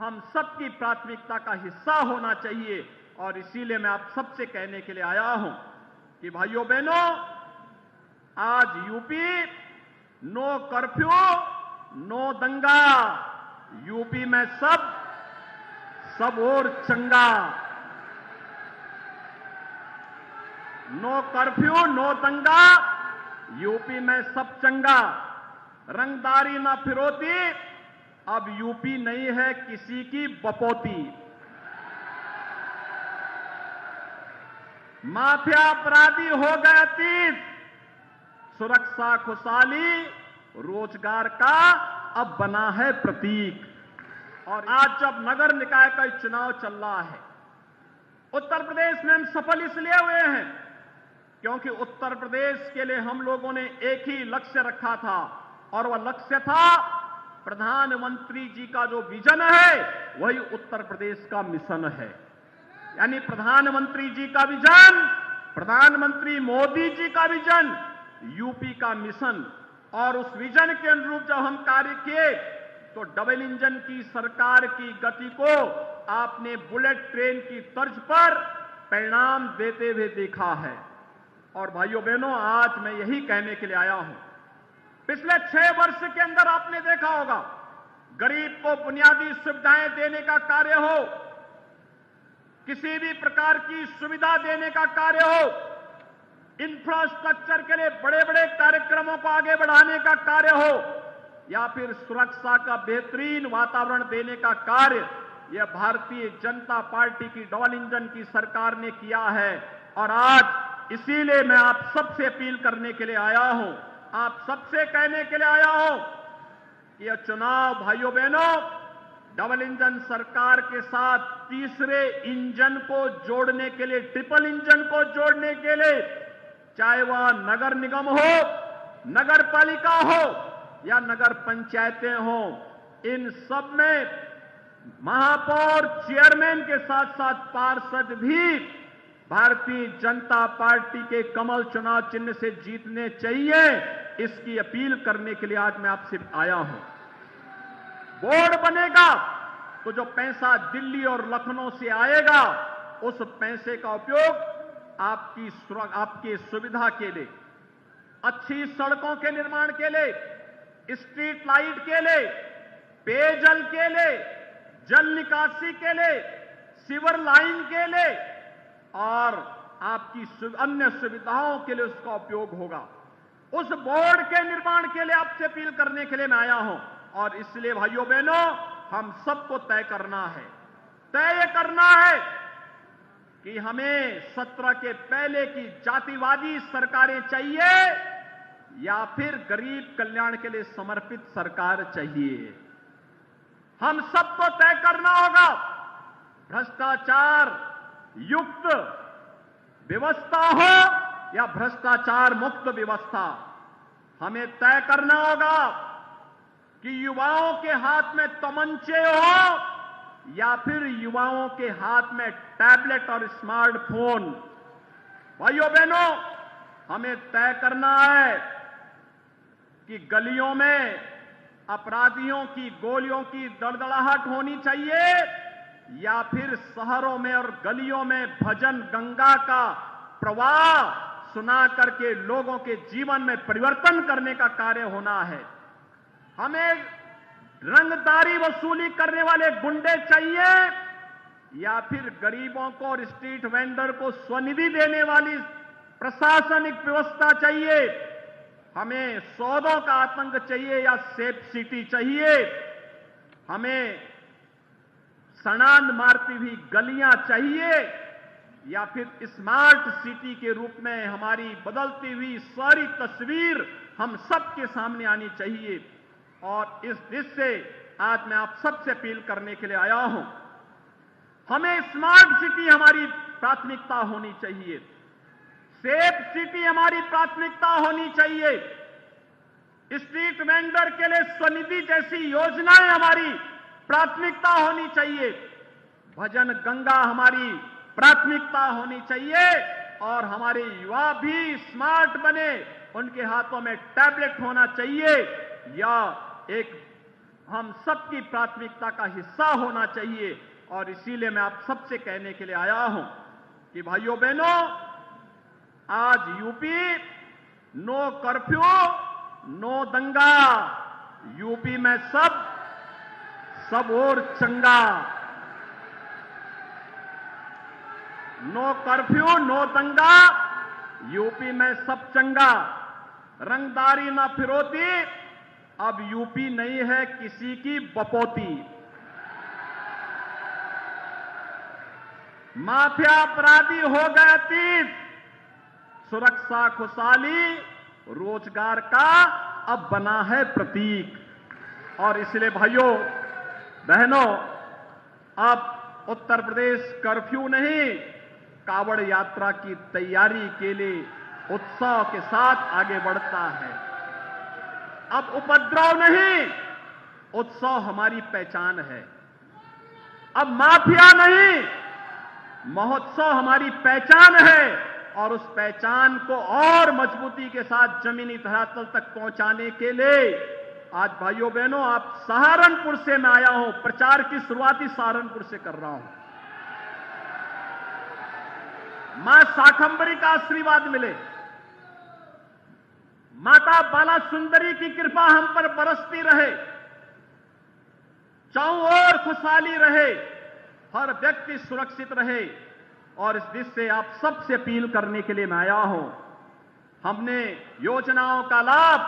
हम सबकी प्राथमिकता का हिस्सा होना चाहिए। और इसीलिए मैं आप सबसे कहने के लिए आया हूं कि भाइयों बहनों, आज यूपी नो कर्फ्यू, नो दंगा। यूपी में सब और चंगा। नो कर्फ्यू, नो दंगा, यूपी में सब चंगा। रंगदारी ना फिरौती, अब यूपी नहीं है किसी की बपौती। माफिया अपराधी हो गए अतीत, सुरक्षा खुशहाली रोजगार का अब बना है प्रतीक। और आज जब नगर निकाय का चुनाव चल रहा है, उत्तर प्रदेश में हम सफल इसलिए हुए हैं क्योंकि उत्तर प्रदेश के लिए हम लोगों ने एक ही लक्ष्य रखा था, और वह लक्ष्य था प्रधानमंत्री जी का जो विजन है वही उत्तर प्रदेश का मिशन है। यानी प्रधानमंत्री जी का विजन, प्रधानमंत्री मोदी जी का विजन, यूपी का मिशन। और उस विजन के अनुरूप जब हम कार्य किए तो डबल इंजन की सरकार की गति को आपने बुलेट ट्रेन की तर्ज पर परिणाम देते हुए देखा है। और भाइयों बहनों, आज मैं यही कहने के लिए आया हूं, पिछले 6 वर्ष के अंदर आपने देखा होगा, गरीब को बुनियादी सुविधाएं देने का कार्य हो, किसी भी प्रकार की सुविधा देने का कार्य हो, इंफ्रास्ट्रक्चर के लिए बड़े बड़े कार्यक्रमों को आगे बढ़ाने का कार्य हो, या फिर सुरक्षा का बेहतरीन वातावरण देने का कार्य, यह भारतीय जनता पार्टी की डबल इंजन की सरकार ने किया है। और आज इसीलिए मैं आप सबसे अपील करने के लिए आया हूं, आप सबसे कहने के लिए आया हूं कि यह चुनाव भाइयों बहनों, डबल इंजन सरकार के साथ तीसरे इंजन को जोड़ने के लिए, ट्रिपल इंजन को जोड़ने के लिए, चाहे वह नगर निगम हो, नगर पालिका हो या नगर पंचायतें हो, इन सब में महापौर, चेयरमैन के साथ साथ पार्षद भी भारतीय जनता पार्टी के कमल चुनाव चिन्ह से जीतने चाहिए। इसकी अपील करने के लिए आज मैं आपसे आया हूं। बोर्ड बनेगा तो जो पैसा दिल्ली और लखनऊ से आएगा, उस पैसे का उपयोग आपकी सुविधा के लिए, अच्छी सड़कों के निर्माण के लिए, स्ट्रीट लाइट के लिए, पेयजल के लिए, जल निकासी के लिए, सीवर लाइन के लिए और आपकी अन्य सुविधाओं के लिए उसका उपयोग होगा। उस बोर्ड के निर्माण के लिए आपसे अपील करने के लिए मैं आया हूं। और इसलिए भाइयों बहनों, हम सबको तय करना है कि हमें 17 के पहले की जातिवादी सरकारें चाहिए या फिर गरीब कल्याण के लिए समर्पित सरकार चाहिए। हम सबको तय करना होगा। भ्रष्टाचार युक्त व्यवस्था हो या भ्रष्टाचार मुक्त व्यवस्था, हमें तय करना होगा कि युवाओं के हाथ में तमंचे हो या फिर युवाओं के हाथ में टैबलेट और स्मार्टफोन। भाइयों बहनों, हमें तय करना है कि गलियों में अपराधियों की गोलियों की दड़दड़ाहट होनी चाहिए या फिर शहरों में और गलियों में भजन गंगा का प्रवाह सुना करके लोगों के जीवन में परिवर्तन करने का कार्य होना है। हमें रंगदारी वसूली करने वाले गुंडे चाहिए या फिर गरीबों को और स्ट्रीट वेंडर को स्वनिधि देने वाली प्रशासनिक व्यवस्था चाहिए। हमें सौदों का आतंक चाहिए या सेफ सिटी चाहिए। हमें सड़ांध मारती हुई गलियां चाहिए या फिर स्मार्ट सिटी के रूप में हमारी बदलती हुई सारी तस्वीर हम सबके सामने आनी चाहिए। और इस दृष्टि से आज मैं आप सबसे अपील करने के लिए आया हूं। हमें स्मार्ट सिटी हमारी प्राथमिकता होनी चाहिए, सेफ सिटी हमारी प्राथमिकता होनी चाहिए, स्ट्रीट वेंडर के लिए स्वनिधि जैसी योजनाएं हमारी प्राथमिकता होनी चाहिए, भजन गंगा हमारी प्राथमिकता होनी चाहिए और हमारे युवा भी स्मार्ट बने, उनके हाथों में टैबलेट होना चाहिए या एक हम सबकी प्राथमिकता का हिस्सा होना चाहिए। और इसीलिए मैं आप सबसे कहने के लिए आया हूं कि भाइयों बहनों, आज यूपी नो कर्फ्यू, नो दंगा। यूपी में सब और चंगा। नो कर्फ्यू, नो दंगा, यूपी में सब चंगा। रंगदारी ना फिरौती, अब यूपी नहीं है किसी की बपौती। माफिया अपराधी हो गए अतीत, सुरक्षा खुशहाली रोजगार का अब बना है प्रतीक। और इसलिए भाइयों बहनों, अब उत्तर प्रदेश कर्फ्यू नहीं, कावड़ यात्रा की तैयारी के लिए उत्साह के साथ आगे बढ़ता है। अब उपद्रव नहीं, उत्साह हमारी पहचान है। अब माफिया नहीं, महोत्सव हमारी पहचान है। और उस पहचान को और मजबूती के साथ जमीनी धरातल तक पहुंचाने के लिए आज भाइयों बहनों, आप सहारनपुर से मैं आया हूं। प्रचार की शुरुआत ही सहारनपुर से कर रहा हूं। मां शाकंभरी का आशीर्वाद मिले, माता बाला सुंदरी की कृपा हम पर बरसती रहे, चारों ओर खुशहाली रहे, हर व्यक्ति सुरक्षित रहे। और इस दिशा से आप सबसे अपील करने के लिए मैं आया हूं। हमने योजनाओं का लाभ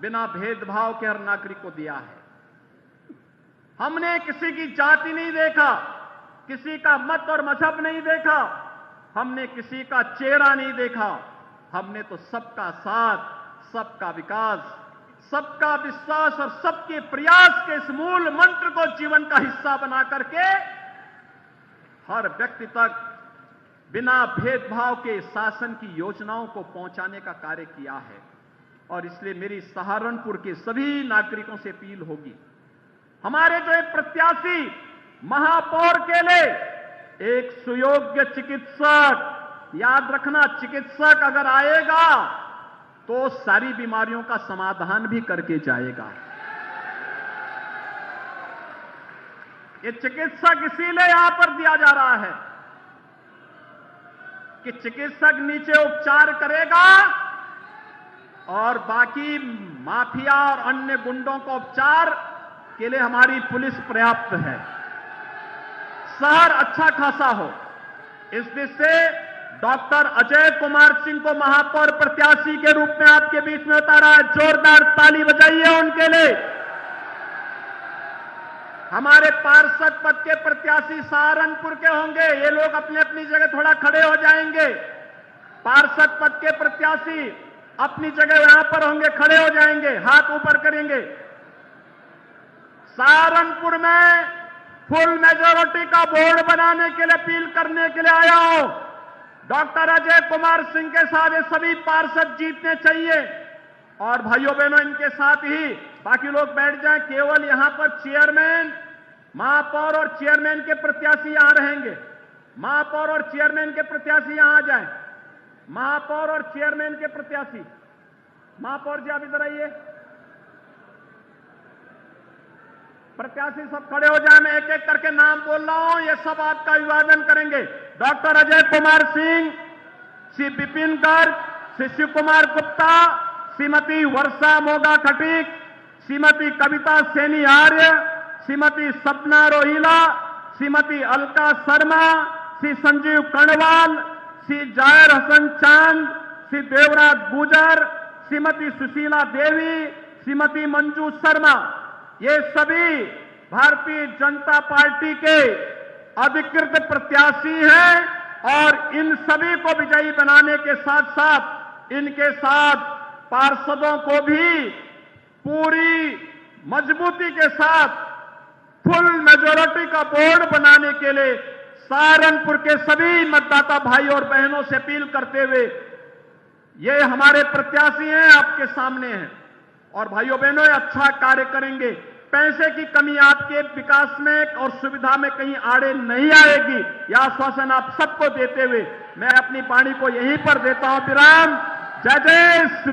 बिना भेदभाव के हर नागरिक को दिया है। हमने किसी की जाति नहीं देखा, किसी का मत और मजहब नहीं देखा, हमने किसी का चेहरा नहीं देखा। हमने तो सबका साथ, सबका विकास, सबका विश्वास और सबके प्रयास के इस मूल मंत्र को जीवन का हिस्सा बना करके हर व्यक्ति तक बिना भेदभाव के शासन की योजनाओं को पहुंचाने का कार्य किया है। और इसलिए मेरी सहारनपुर के सभी नागरिकों से अपील होगी, हमारे जो एक प्रत्याशी महापौर के लिए एक सुयोग्य चिकित्सक, याद रखना चिकित्सक अगर आएगा तो सारी बीमारियों का समाधान भी करके जाएगा। ये चिकित्सक इसीलिए यहां पर दिया जा रहा है कि चिकित्सक नीचे उपचार करेगा और बाकी माफिया और अन्य गुंडों को उपचार के लिए हमारी पुलिस पर्याप्त है। शहर अच्छा खासा हो, इस दिशा से डॉक्टर अजय कुमार सिंह को महापौर प्रत्याशी के रूप में आपके बीच में उतारा है। जोरदार ताली बजाइए उनके लिए। हमारे पार्षद पद के प्रत्याशी सहारनपुर के होंगे। ये लोग अपनी अपनी जगह थोड़ा खड़े हो जाएंगे। पार्षद पद के प्रत्याशी अपनी जगह यहां पर होंगे, खड़े हो जाएंगे, हाथ ऊपर करेंगे। सहारनपुर में फुल मेजॉरिटी का बोर्ड बनाने के लिए अपील करने के लिए आया हूं। डॉक्टर अजय कुमार सिंह के साथ ये सभी पार्षद जीतने चाहिए। और भाइयों बहनों, इनके साथ ही बाकी लोग बैठ जाएं। केवल यहां पर चेयरमैन, महापौर और चेयरमैन के प्रत्याशी यहां रहेंगे। महापौर और चेयरमैन के प्रत्याशी यहां आ जाएं। महापौर और चेयरमैन के प्रत्याशी, महापौर जी आप इधर आइए। प्रत्याशी सब खड़े हो जाए। मैं एक एक करके नाम बोल रहा हूं, ये सब आपका अभिवादन करेंगे। डॉक्टर अजय कुमार सिंह, श्री विपिन गर्ग, श्री शिव कुमार गुप्ता, श्रीमती वर्षा मोगा खटीक, श्रीमती कविता सैनी आर्य, श्रीमती सपना रोहिला, श्रीमती अलका शर्मा, श्री संजीव कर्णवाल, श्री जायर हसन चांद, श्री देवराज गुजर, श्रीमती सुशीला देवी, श्रीमती मंजू शर्मा, ये सभी भारतीय जनता पार्टी के अधिकृत प्रत्याशी हैं। और इन सभी को विजयी बनाने के साथ साथ इनके साथ पार्षदों को भी पूरी मजबूती के साथ फुल मेजॉरिटी का बोर्ड बनाने के लिए सहारनपुर के सभी मतदाता भाई और बहनों से अपील करते हुए, ये हमारे प्रत्याशी हैं, आपके सामने हैं। और भाइयों बहनों, ये अच्छा कार्य करेंगे। पैसे की कमी आपके विकास में और सुविधा में कहीं आड़े नहीं आएगी, यह आश्वासन आप सबको देते हुए मैं अपनी वाणी को यहीं पर देता हूं। विराम। जय जय श्री